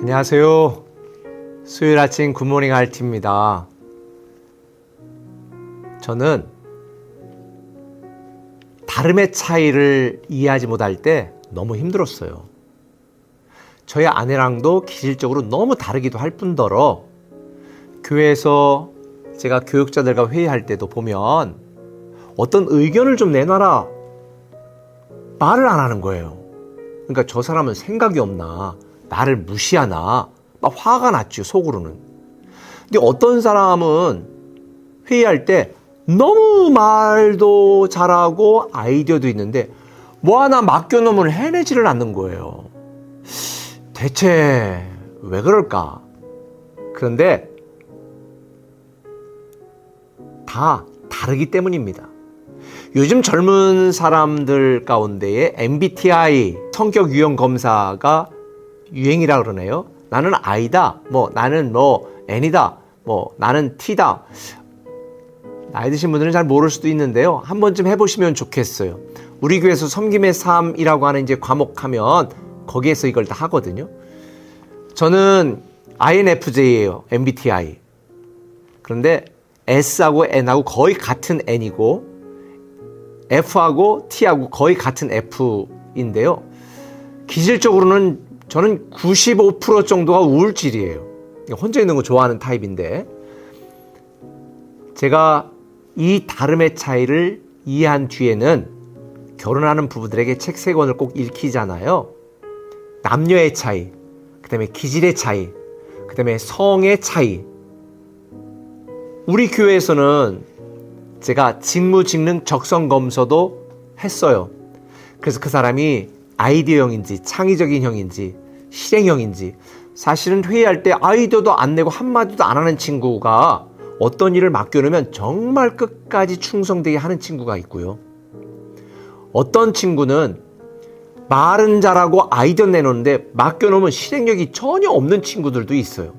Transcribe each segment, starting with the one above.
안녕하세요. 수요일 아침 굿모닝 RT입니다. 저는 다름의 차이를 이해하지 못할 때 너무 힘들었어요. 저희 아내랑도 기질적으로 너무 다르기도 할 뿐더러 교회에서 제가 교육자들과 회의할 때도 보면 어떤 의견을 좀 내놔라 말을 안 하는 거예요. 그러니까 저 사람은 생각이 없나, 나를 무시하나 막 화가 났죠, 속으로는. 근데 어떤 사람은 회의할 때 너무 말도 잘하고 아이디어도 있는데 뭐 하나 맡겨놓으면 해내지를 않는 거예요. 대체 왜 그럴까? 그런데 다 다르기 때문입니다. 요즘 젊은 사람들 가운데에 MBTI 성격 유형 검사가 유행이라 그러네요. 나는 I다, 나는 N이다, 나는 T다. 나이 드신 분들은 잘 모를 수도 있는데요. 한 번쯤 해보시면 좋겠어요. 우리 교회에서 섬김의 삶이라고 하는 이제 과목하면 거기에서 이걸 다 하거든요. 저는 INFJ예요. MBTI. 그런데 S하고 N하고 거의 같은 N이고 F하고 T하고 거의 같은 F인데요. 기질적으로는 저는 95% 정도가 우울질이에요. 혼자 있는 거 좋아하는 타입인데 제가 이 다름의 차이를 이해한 뒤에는 결혼하는 부부들에게 책 3권을 꼭 읽히잖아요. 남녀의 차이, 그 다음에 기질의 차이, 그 다음에 성의 차이. 우리 교회에서는 제가 직무직능 적성검사도 했어요. 그래서 그 사람이 아이디어형인지 창의적인 형인지 실행형인지. 사실은 회의할 때 아이디어도 안 내고 한마디도 안 하는 친구가 어떤 일을 맡겨놓으면 정말 끝까지 충성되게 하는 친구가 있고요. 어떤 친구는 말은 잘하고 아이디어 내놓는데 맡겨놓으면 실행력이 전혀 없는 친구들도 있어요.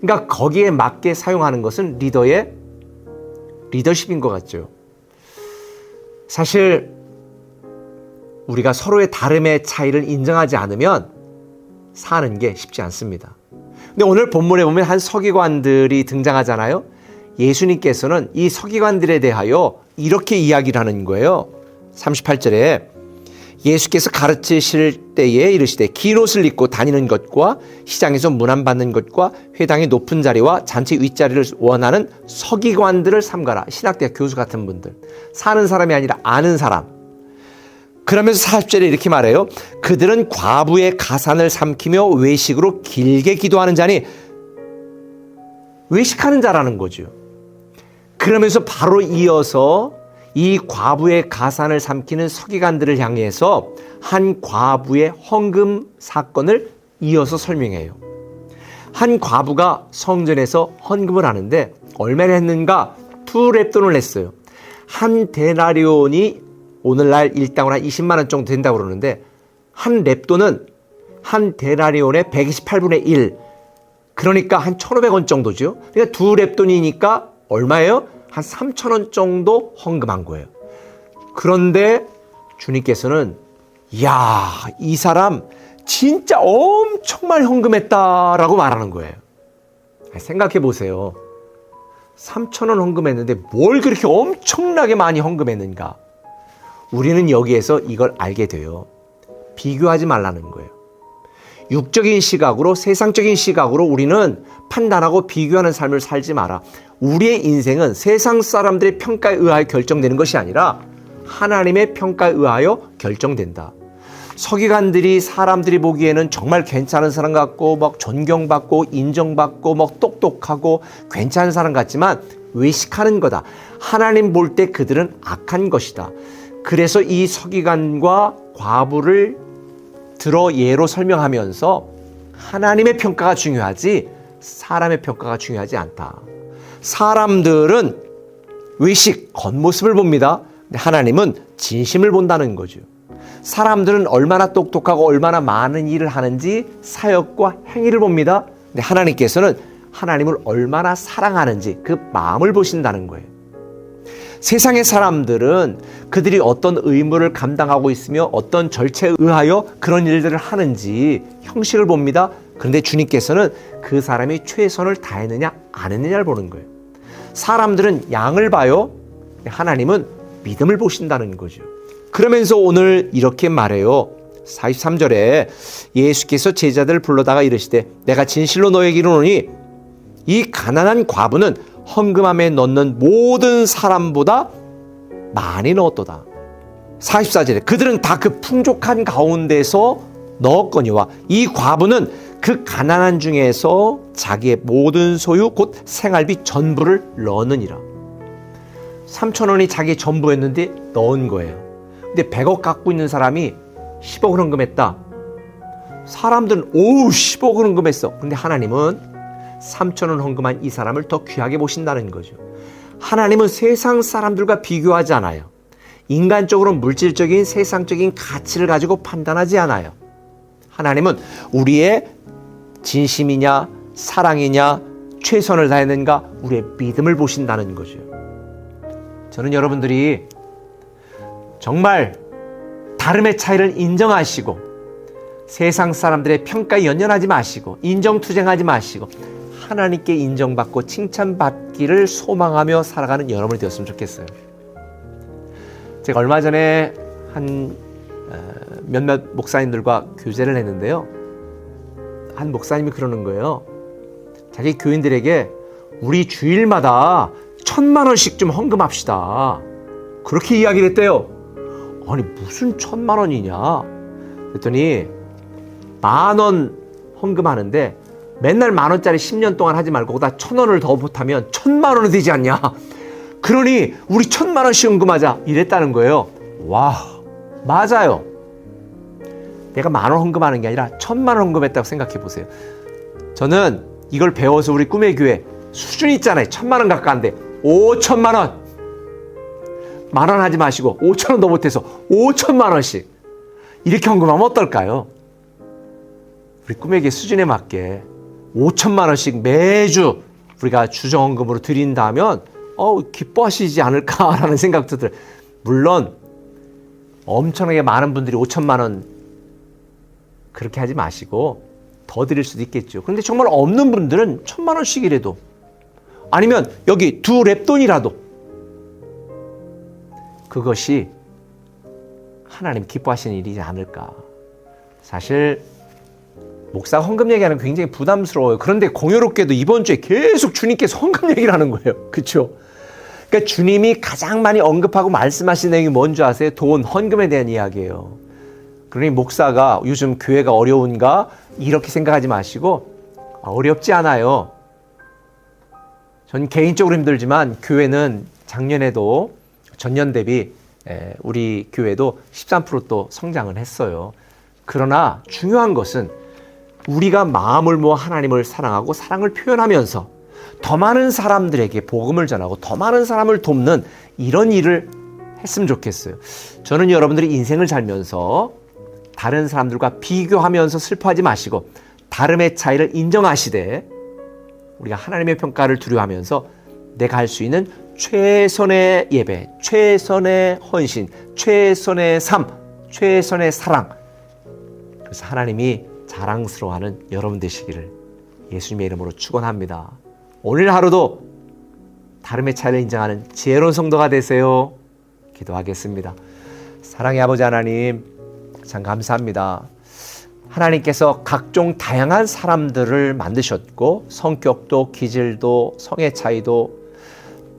그러니까 거기에 맞게 사용하는 것은 리더의 리더십인 것 같죠. 사실 우리가 서로의 다름의 차이를 인정하지 않으면 사는 게 쉽지 않습니다. 근데 오늘 본문에 보면 한 서기관들이 등장하잖아요. 예수님께서는 이 서기관들에 대하여 이렇게 이야기를 하는 거예요. 38절에 예수께서 가르치실 때에 이르시되 긴 옷을 입고 다니는 것과 시장에서 문안받는 것과 회당의 높은 자리와 잔치 윗자리를 원하는 서기관들을 삼가라. 신학대학 교수 같은 분들. 사는 사람이 아니라 아는 사람. 그러면서 40절에 이렇게 말해요. 그들은 과부의 가산을 삼키며 외식으로 길게 기도하는 자니 외식하는 자라는 거죠. 그러면서 바로 이어서 이 과부의 가산을 삼키는 서기관들을 향해서 한 과부의 헌금 사건을 이어서 설명해요. 한 과부가 성전에서 헌금을 하는데 얼마나 했는가? 2렙돈을 냈어요. 한 데나리온이 오늘날 일당으로 한 20만 원 정도 된다고 그러는데 한 렙돈은 한 데나리온의 128분의 1. 그러니까 한 1,500원 정도죠. 그러니까 2렙돈이니까 얼마예요? 한 3,000원 정도 헌금한 거예요. 그런데 주님께서는 이야, 이 사람 진짜 엄청 많이 헌금했다라고 말하는 거예요. 생각해 보세요. 3,000원 헌금했는데 뭘 그렇게 엄청나게 많이 헌금했는가? 우리는 여기에서 이걸 알게 돼요. 비교하지 말라는 거예요. 육적인 시각으로, 세상적인 시각으로 우리는 판단하고 비교하는 삶을 살지 마라. 우리의 인생은 세상 사람들의 평가에 의하여 결정되는 것이 아니라 하나님의 평가에 의하여 결정된다. 서기관들이 사람들이 보기에는 정말 괜찮은 사람 같고 막 존경받고 인정받고 막 똑똑하고 괜찮은 사람 같지만 외식하는 거다. 하나님 볼 때 그들은 악한 것이다. 그래서 이 서기관과 과부를 들어 예로 설명하면서 하나님의 평가가 중요하지 사람의 평가가 중요하지 않다. 사람들은 외식, 겉모습을 봅니다. 근데 하나님은 진심을 본다는 거죠. 사람들은 얼마나 똑똑하고 얼마나 많은 일을 하는지 사역과 행위를 봅니다. 근데 하나님께서는 하나님을 얼마나 사랑하는지 그 마음을 보신다는 거예요. 세상의 사람들은 그들이 어떤 의무를 감당하고 있으며 어떤 절차에 의하여 그런 일들을 하는지 형식을 봅니다. 그런데 주님께서는 그 사람이 최선을 다했느냐 안 했느냐를 보는 거예요. 사람들은 양을 봐요. 하나님은 믿음을 보신다는 거죠. 그러면서 오늘 이렇게 말해요. 43절에 예수께서 제자들을 불러다가 이르시되 내가 진실로 너에게 이르노니 이 가난한 과부는 헌금함에 넣는 모든 사람보다 많이 넣었도다. 44절에 그들은 다 그 풍족한 가운데서 넣었거니와 이 과부는 그 가난한 중에서 자기의 모든 소유 곧 생활비 전부를 넣느니라. 3,000원이 자기의 전부였는데 넣은 거예요. 근데 100억 갖고 있는 사람이 10억을 헌금했다. 사람들은 10억을 헌금했어. 근데 하나님은 3,000원 헌금한 이 사람을 더 귀하게 보신다는 거죠. 하나님은 세상 사람들과 비교하지 않아요. 인간적으로 물질적인 세상적인 가치를 가지고 판단하지 않아요. 하나님은 우리의 진심이냐 사랑이냐 최선을 다했는가 우리의 믿음을 보신다는 거죠. 저는 여러분들이 정말 다름의 차이를 인정하시고 세상 사람들의 평가에 연연하지 마시고 인정투쟁하지 마시고 하나님께 인정받고 칭찬받기를 소망하며 살아가는 여러분이 되었으면 좋겠어요. 제가 얼마 전에 한 몇몇 목사님들과 교제를 했는데요. 한 목사님이 그러는 거예요. 자기 교인들에게 우리 주일마다 1,000만 원씩 좀 헌금합시다. 그렇게 이야기를 했대요. 아니 무슨 1,000만 원이냐? 그랬더니 10,000원 헌금하는데 맨날 10,000원짜리 10년 동안 하지 말고 거기다 1,000원을 더 못하면 1,000만 원이 되지 않냐? 그러니 우리 1,000만 원씩 헌금하자 이랬다는 거예요. 와, 맞아요. 내가 10,000원 헌금하는 게 아니라 1,000만 원 헌금했다고 생각해 보세요. 저는 이걸 배워서 우리 꿈의 교회 수준이 있잖아요. 1,000만 원 가까운데 5,000만 원. 10,000원 하지 마시고 5,000원 더 못해서 5,000만 원씩 이렇게 헌금하면 어떨까요? 우리 꿈의 교회 수준에 맞게 5,000만 원씩 매주 우리가 주정헌금으로 드린다면 기뻐하시지 않을까라는 생각도 들어요. 물론 엄청나게 많은 분들이 5,000만 원 그렇게 하지 마시고 더 드릴 수도 있겠죠. 그런데 정말 없는 분들은 1,000만 원씩이라도 아니면 여기 2랩돈이라도 그것이 하나님 기뻐하시는 일이지 않을까. 사실 목사 헌금 얘기하는 게 굉장히 부담스러워요. 그런데 공교롭게도 이번 주에 계속 주님께서 헌금 얘기를 하는 거예요. 그렇죠? 그러니까 주님이 가장 많이 언급하고 말씀하시는 내용이 뭔지 아세요? 돈, 헌금에 대한 이야기예요. 그러니 목사가 요즘 교회가 어려운가? 이렇게 생각하지 마시고 어렵지 않아요. 전 개인적으로 힘들지만 교회는 작년에도 전년 대비 우리 교회도 13% 또 성장을 했어요. 그러나 중요한 것은 우리가 마음을 모아 하나님을 사랑하고 사랑을 표현하면서 더 많은 사람들에게 복음을 전하고 더 많은 사람을 돕는 이런 일을 했으면 좋겠어요. 저는 여러분들이 인생을 살면서 다른 사람들과 비교하면서 슬퍼하지 마시고 다름의 차이를 인정하시되 우리가 하나님의 평가를 두려워하면서 내가 할 수 있는 최선의 예배, 최선의 헌신, 최선의 삶, 최선의 사랑. 그래서 하나님이 자랑스러워하는 여러분 되시기를 예수님의 이름으로 축원합니다. 오늘 하루도 다름의 차이를 인정하는 지혜로운 성도가 되세요. 기도하겠습니다. 사랑의 아버지 하나님, 참 감사합니다. 하나님께서 각종 다양한 사람들을 만드셨고 성격도 기질도 성의 차이도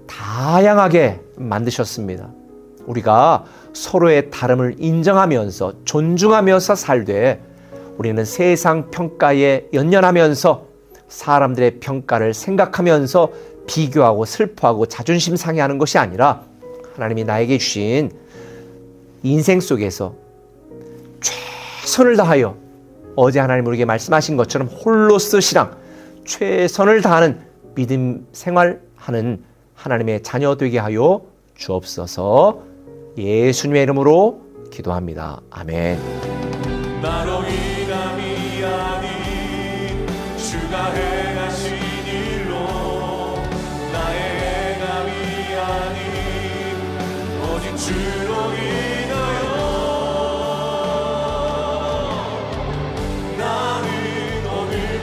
다양하게 만드셨습니다. 우리가 서로의 다름을 인정하면서 존중하면서 살되 우리는 세상 평가에 연연하면서 사람들의 평가를 생각하면서 비교하고 슬퍼하고 자존심 상해하는 것이 아니라 하나님이 나에게 주신 인생 속에서 최선을 다하여 어제 하나님 우리에게 말씀하신 것처럼 홀로스 신앙, 최선을 다하는 믿음 생활하는 하나님의 자녀 되게 하여 주옵소서. 예수님의 이름으로 기도합니다. 아멘. 나로 인함이 아닌 주가 행하신 일로 나의 행함이 아닌 오직 주로 인하여 나는 오늘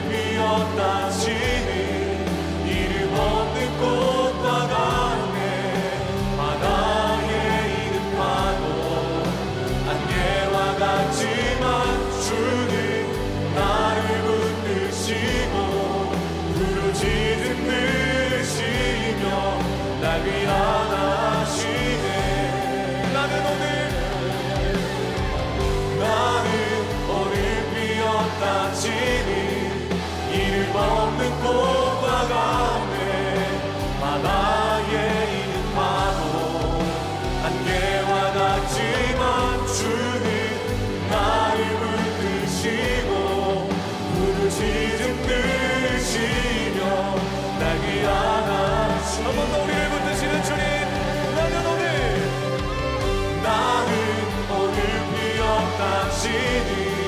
하시니